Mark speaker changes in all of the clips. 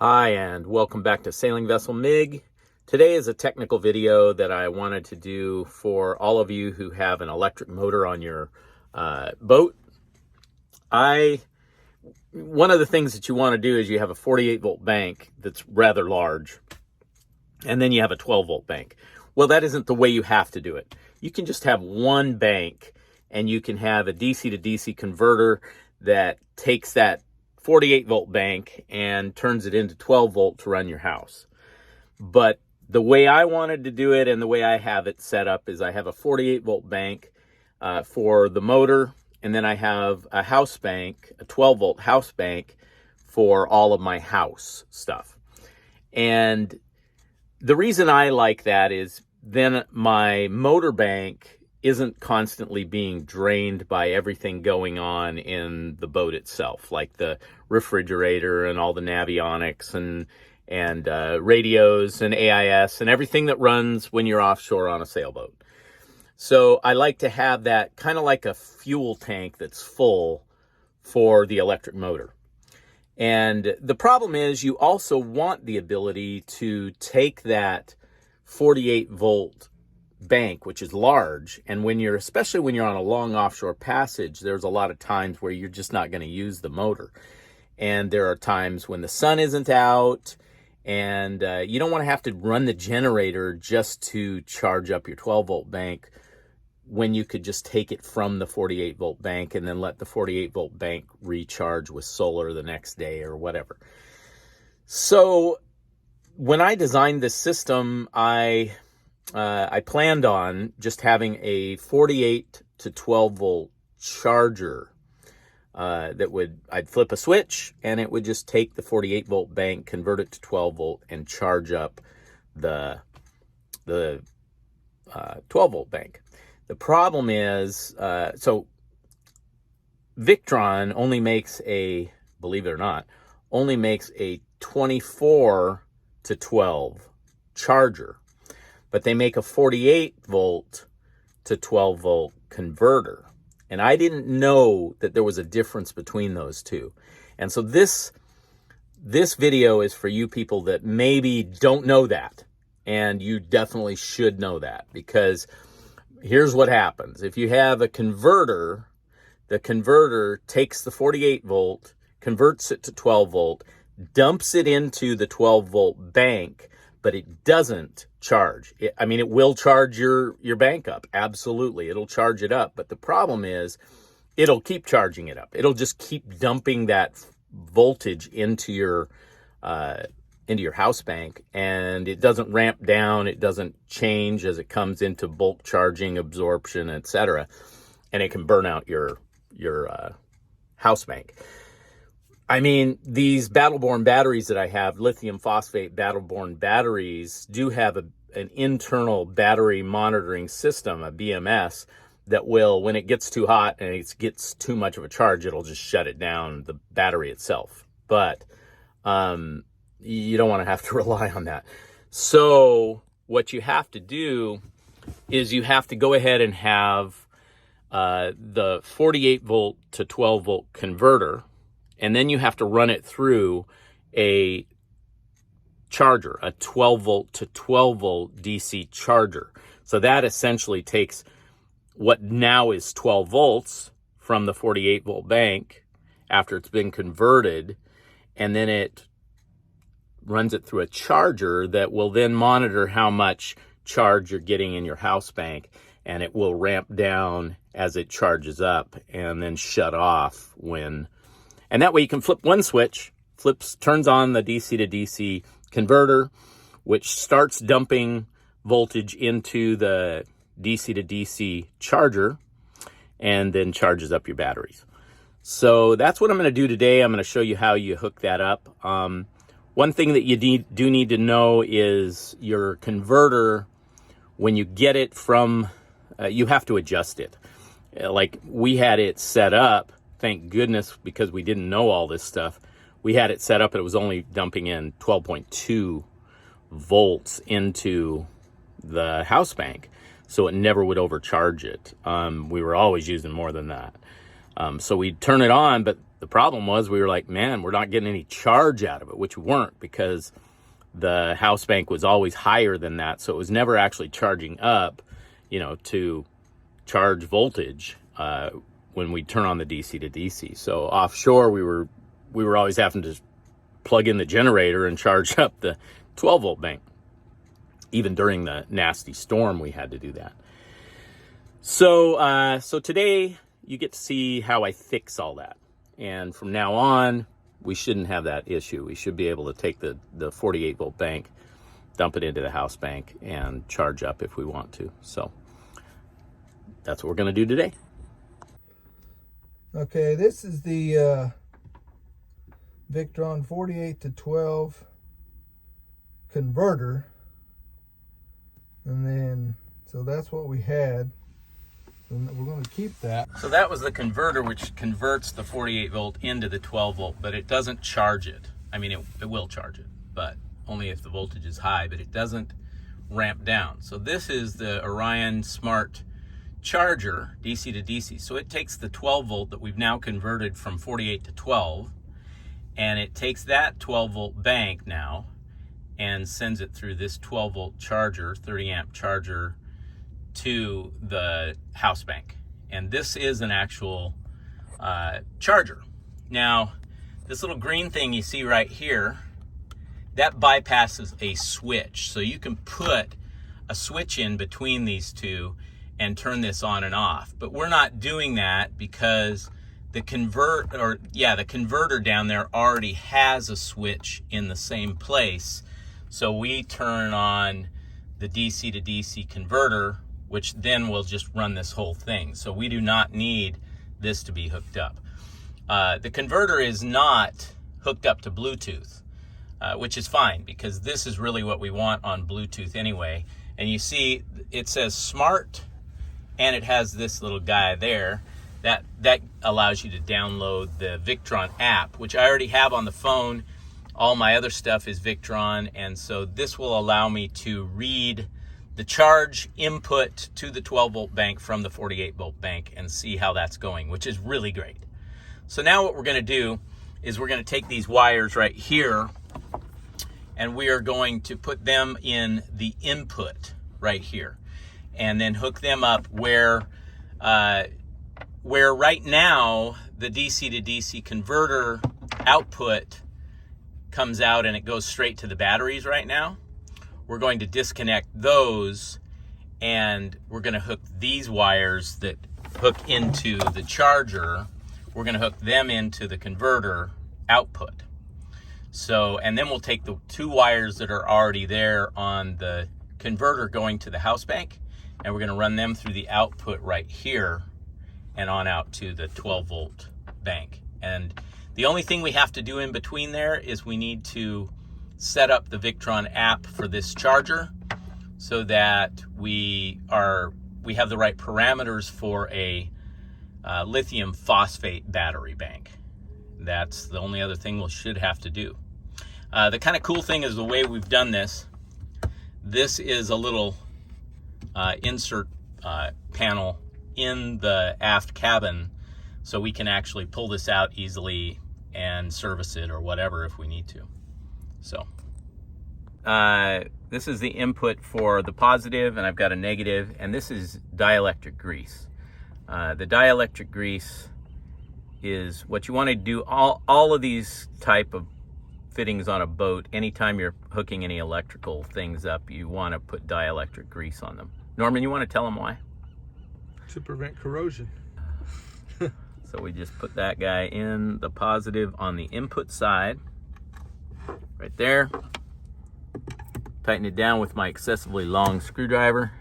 Speaker 1: Hi, and welcome back to Sailing Vessel MIG. Today is a technical video that I wanted to do for all of you who have an electric motor on your boat. One of the things that you want to do is you have a 48 volt bank that's rather large, and then you have a 12 volt bank. Well, that isn't the way you have to do it. You can just have one bank, and you can have a DC to DC converter that takes that 48 volt bank and turns it into 12 volt to run your house. But the way I wanted to do it and the way I have it set up is I have a 48 volt bank for the motor, and then I have a house bank, a 12 volt house bank for all of my house stuff. And the reason I like that is then my motor bank isn't constantly being drained by everything going on in the boat itself, like the refrigerator and all the navionics and radios and AIS and everything that runs when you're offshore on a sailboat. So I like to have that kind of like a fuel tank that's full for the electric motor. And the problem is you also want the ability to take that 48 volt bank, which is large, and especially when you're on a long offshore passage, there's a lot of times where you're just not going to use the motor. And there are times when the sun isn't out, and you don't want to have to run the generator just to charge up your 12 volt bank when you could just take it from the 48 volt bank and then let the 48 volt bank recharge with solar the next day or whatever. So when I designed this system, I planned on just having a 48 to 12 volt charger I'd flip a switch and it would just take the 48 volt bank, convert it to 12 volt, and charge up the 12 volt bank. The problem is, so Victron only makes believe it or not, only makes a 24 to 12 charger. But they make a 48 volt to 12 volt converter. And I didn't know that there was a difference between those two. And so this video is for you people that maybe don't know that. And you definitely should know that, because here's what happens. If you have a converter, the converter takes the 48 volt, converts it to 12 volt, dumps it into the 12 volt bank, but it doesn't charge. It will charge your bank up. Absolutely. It'll charge it up. But the problem is it'll keep charging it up. It'll just keep dumping that voltage into your house bank, and it doesn't ramp down. It doesn't change as it comes into bulk charging, absorption, etc. And it can burn out your house bank. These Battle-Born batteries that I have, lithium phosphate Battle-Born batteries, do have an internal battery monitoring system, a BMS, that will, when it gets too hot and it gets too much of a charge, it'll just shut it down, the battery itself. But you don't want to have to rely on that. So what you have to do is you have to go ahead and have the 48 volt to 12 volt converter, and then you have to run it through a charger, a 12 volt to 12 volt DC charger. So that essentially takes what now is 12 volts from the 48 volt bank after it's been converted, and then it runs it through a charger that will then monitor how much charge you're getting in your house bank, and it will ramp down as it charges up and then shut off and that way you can flip one switch, turns on the DC to DC converter, which starts dumping voltage into the DC to DC charger, and then charges up your batteries. So that's what I'm going to do today. I'm going to show you how you hook that up. One thing that you do need to know is your converter, when you get it from, you have to adjust it. Like we had it set up, thank goodness, because we didn't know all this stuff. We had it set up and it was only dumping in 12.2 volts into the house bank, so it never would overcharge it. We were always using more than that. So we'd turn it on, but the problem was we were like, man, we're not getting any charge out of it, which we weren't, because the house bank was always higher than that. So it was never actually charging up, to charge voltage when we turn on the DC to DC. So offshore, we were always having to plug in the generator and charge up the 12 volt bank. Even during the nasty storm, we had to do that. So today you get to see how I fix all that. And from now on, we shouldn't have that issue. We should be able to take the 48 volt bank, dump it into the house bank, and charge up if we want to. So that's what we're going to do today.
Speaker 2: Okay, this is the Victron 48 to 12 converter. And then, so that's what we had. And we're going to keep that.
Speaker 1: So that was the converter, which converts the 48 volt into the 12 volt, but it doesn't charge it. I mean, it will charge it, but only if the voltage is high, but it doesn't ramp down. So this is the Orion Smart Charger, DC to DC. So it takes the 12 volt that we've now converted from 48 to 12, and it takes that 12 volt bank now and sends it through this 12 volt charger, 30 amp charger, to the house bank. And this is an actual charger. Now, this little green thing you see right here, that bypasses a switch. So you can put a switch in between these two and turn this on and off. But we're not doing that because the converter down there already has a switch in the same place. So we turn on the DC to DC converter, which then will just run this whole thing. So we do not need this to be hooked up. The converter is not hooked up to Bluetooth, which is fine because this is really what we want on Bluetooth anyway. And you see it says smart, and it has this little guy there. That allows you to download the Victron app, which I already have on the phone. All my other stuff is Victron, and so this will allow me to read the charge input to the 12 volt bank from the 48 volt bank and see how that's going, which is really great. So now what we're going to do is we're going to take these wires right here and we are going to put them in the input right here and then hook them up where right now the DC to DC converter output comes out and it goes straight to the batteries right now. We're going to disconnect those and we're going to hook these wires that hook into the charger. We're going to hook them into the converter output. So, and then we'll take the two wires that are already there on the converter going to the house bank, and we're going to run them through the output right here and on out to the 12 volt bank. And the only thing we have to do in between there is we need to set up the Victron app for this charger so that we have the right parameters for a lithium phosphate battery bank. That's the only other thing we should have to do. The kind of cool thing is the way we've done this. This is a little insert panel in the aft cabin, so we can actually pull this out easily and service it or whatever if we need to. So this is the input for the positive, and I've got a negative, and this is dielectric grease. The dielectric grease is what you want to do. All of these type of fittings on a boat, anytime you're hooking any electrical things up, you want to put dielectric grease on them. Norman, you want to tell them why?
Speaker 2: To prevent corrosion.
Speaker 1: So we just put that guy in the positive on the input side, right there. Tighten it down with my excessively long screwdriver.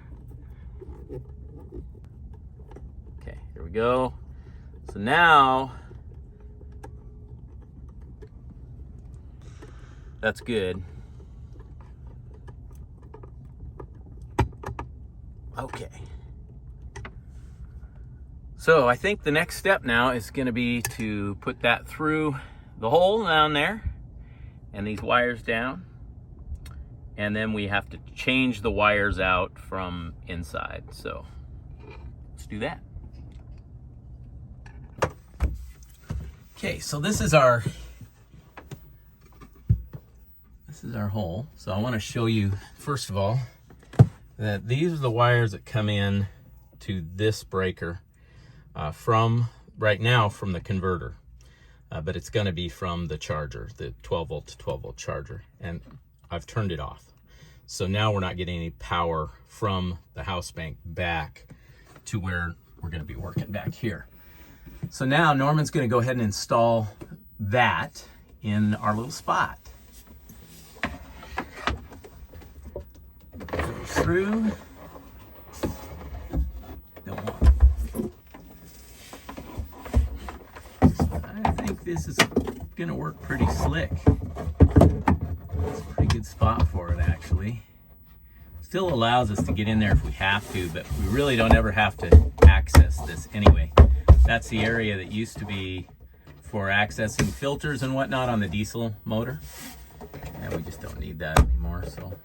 Speaker 1: Okay, here we go. So now, that's good. Okay. So I think the next step now is going to be to put that through the hole down there and these wires down. And then we have to change the wires out from inside. So let's do that. Okay, so this is our hole. So I want to show you, first of all, that these are the wires that come in to this breaker from, right now, from the converter. But it's going to be from the charger, the 12 volt to 12 volt charger. And I've turned it off. So now we're not getting any power from the house bank back to where we're going to be working back here. So now Norman's going to go ahead and install that in our little spot. Go through. Don't want. I think this is going to work pretty slick. It's a pretty good spot for it, actually. Still allows us to get in there if we have to, but we really don't ever have to access this anyway. That's the area that used to be for accessing filters and whatnot on the diesel motor. And we just don't need that anymore, so.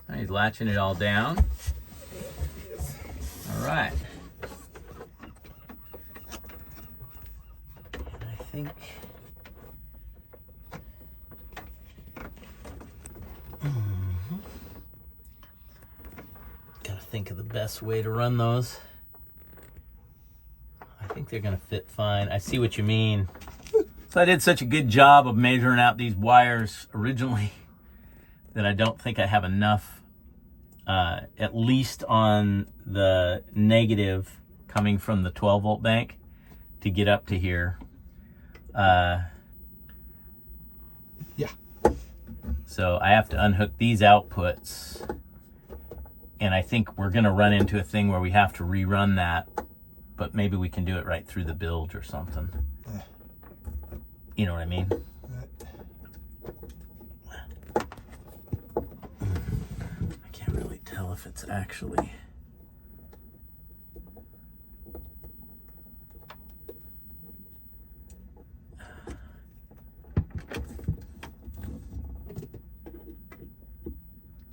Speaker 1: Now he's latching it all down. All right. And I think gotta think of the best way to run those. I think they're gonna fit fine. I see what you mean. So I did such a good job of measuring out these wires originally that I don't think I have enough, at least on the negative coming from the 12 volt bank to get up to here.
Speaker 2: Yeah.
Speaker 1: So I have to unhook these outputs, and I think we're gonna run into a thing where we have to rerun that, but maybe we can do it right through the bilge or something. You know what I mean? I can't really tell if it's actually...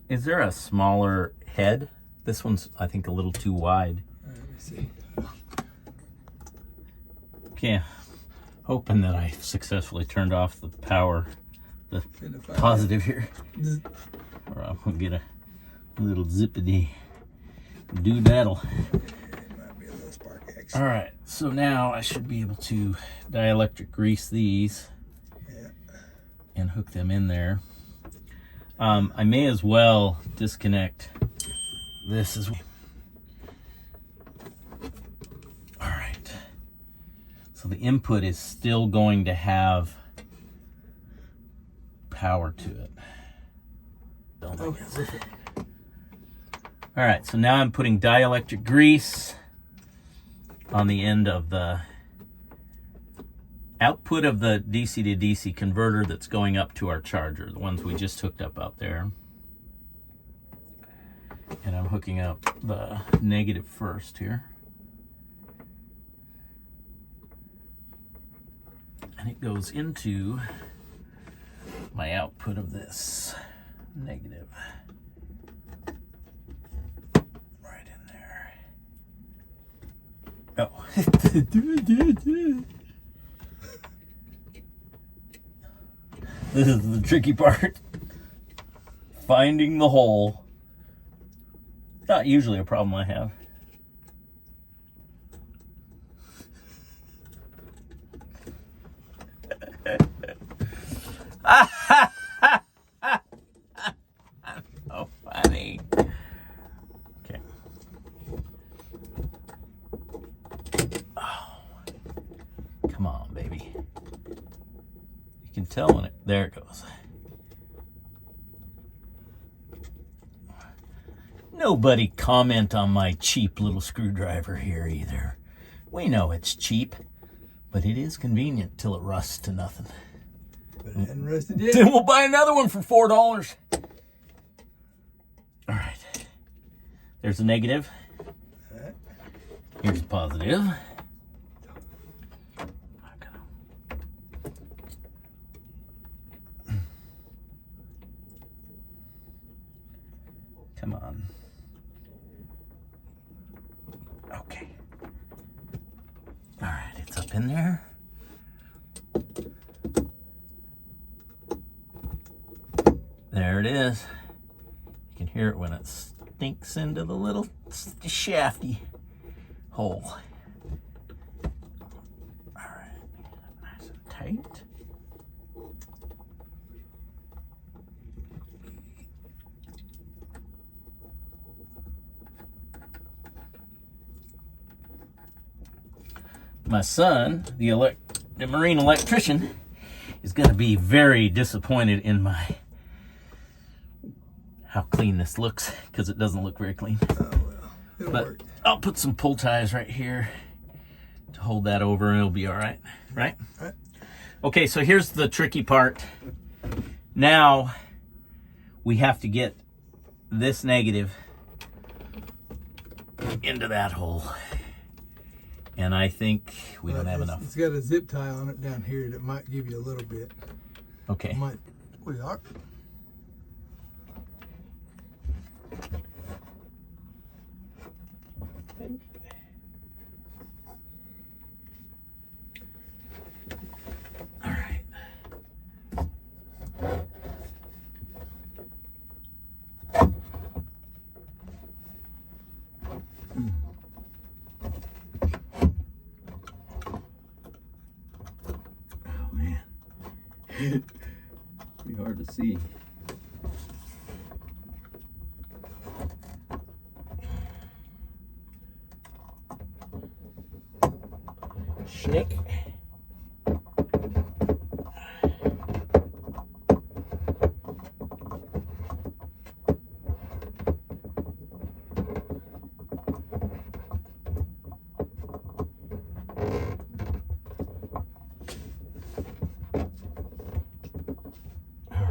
Speaker 1: Is there a smaller head? This one's, I think, a little too wide.
Speaker 2: Let me see.
Speaker 1: Okay, hoping that I successfully turned off the power, the positive here. Or I'm gonna get a little zippity do-daddle.
Speaker 2: Might be a little spark action.
Speaker 1: All right, so now I should be able to dielectric grease these and hook them in there. I may as well disconnect this as well. All right. So the input is still going to have power to it.
Speaker 2: Okay, perfect.
Speaker 1: All right, so now I'm putting dielectric grease on the end of the output of the DC to DC converter that's going up to our charger, the ones we just hooked up out there. And I'm hooking up the negative first here. And it goes into my output of this negative. Right in there. Oh. This is the tricky part. Finding the hole. Not usually a problem I have. So funny. Okay. Oh. Come on, baby. You can tell when it... There it goes. Nobody comment on my cheap little screwdriver here either. We know it's cheap, but it is convenient till it rusts to nothing.
Speaker 2: But it hadn't rusted yet.
Speaker 1: Then we'll buy another one for $4. All right. There's the negative. Here's the positive. Come on. Okay. All right, it's up in there. it is. You can hear it when it stinks into the little shafty hole. All right, nice and tight. My son, the marine electrician, is going to be very disappointed in how clean this looks, because it doesn't look very clean.
Speaker 2: Oh, well, it'll work.
Speaker 1: I'll put some pull ties right here to hold that over, and it'll be all right, right?
Speaker 2: All right.
Speaker 1: Okay, so here's the tricky part. Now we have to get this negative into that hole. And I think we don't have enough.
Speaker 2: It's got a zip tie on it down here that might give you a little bit.
Speaker 1: Okay.
Speaker 2: We are.
Speaker 1: All right. Pretty hard to see. Schnick.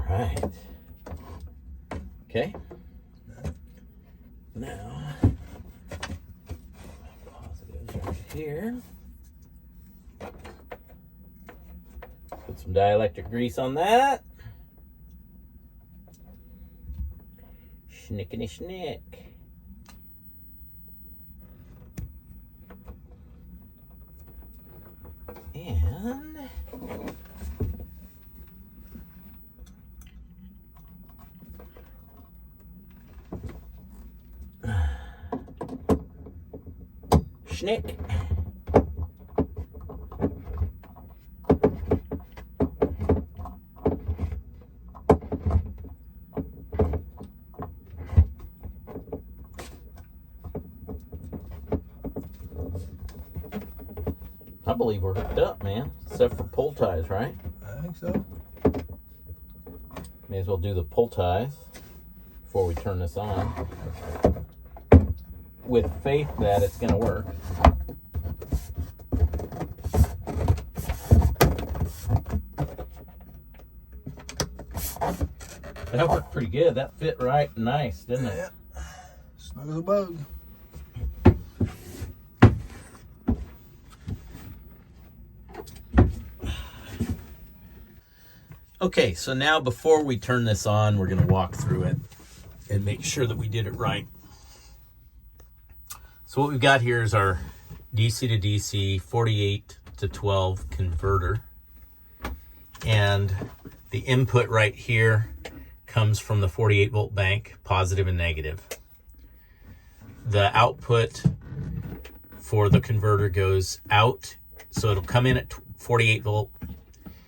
Speaker 1: Right. Okay. Now, positives right here. Put some dielectric grease on that. Schnickety schnick. And schnick. I believe we're hooked up, man. Except for pull ties, right?
Speaker 2: I think so.
Speaker 1: May as well do the pull ties before we turn this on, with faith that it's going to work. That worked pretty good. That fit right nice, didn't it?
Speaker 2: Yeah. Snug as a bug.
Speaker 1: Okay, so now before we turn this on, we're going to walk through it and make sure that we did it right. So what we've got here is our DC to DC 48 to 12 converter. And the input right here comes from the 48 volt bank, positive and negative. The output for the converter goes out, so it'll come in at 48 volt.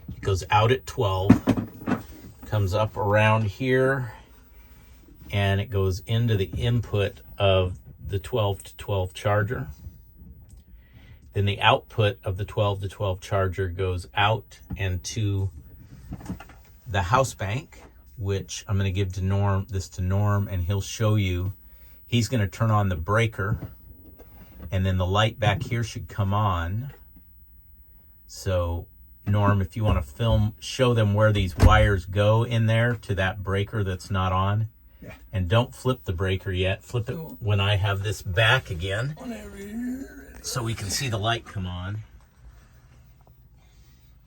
Speaker 1: It goes out at 12, comes up around here, and it goes into the input of the 12 to 12 charger. Then the output of the 12 to 12 charger goes out and to the house bank, which I'm going to give to Norm, and he'll show you. He's going to turn on the breaker, and then the light back here should come on. So Norm, if you want to show them where these wires go in there to that breaker that's not on.
Speaker 2: Yeah.
Speaker 1: And don't flip the breaker yet. Flip it when I have this back again, so we can see the light come on.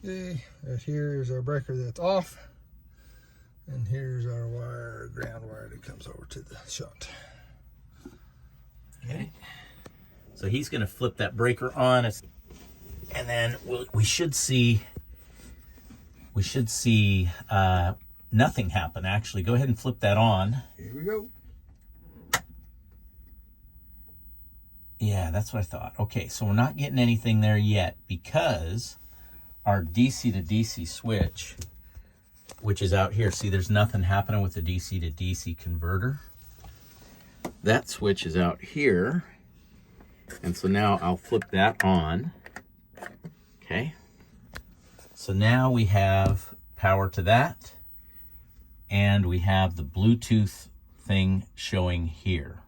Speaker 2: Okay, here's our breaker that's off. And here's our ground wire that comes over to the shunt.
Speaker 1: Okay. So he's going to flip that breaker on. And then we should see nothing happened, actually. Go ahead and flip that on.
Speaker 2: Here we go.
Speaker 1: Yeah, that's what I thought. Okay, so we're not getting anything there yet because our DC to DC switch, which is out here, see there's nothing happening with the DC to DC converter. That switch is out here. And so now I'll flip that on. Okay. So now we have power to that. And we have the Bluetooth thing showing here,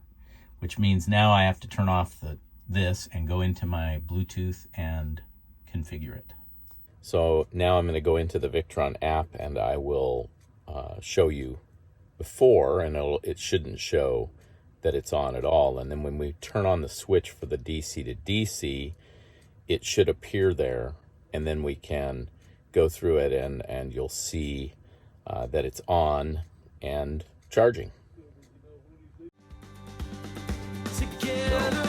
Speaker 1: which means now I have to turn off this and go into my Bluetooth and configure it. So now I'm going to go into the Victron app and I will show you before, and it shouldn't show that it's on at all. And then when we turn on the switch for the DC to DC, it should appear there, and then we can go through it and you'll see that it's on and charging. Together.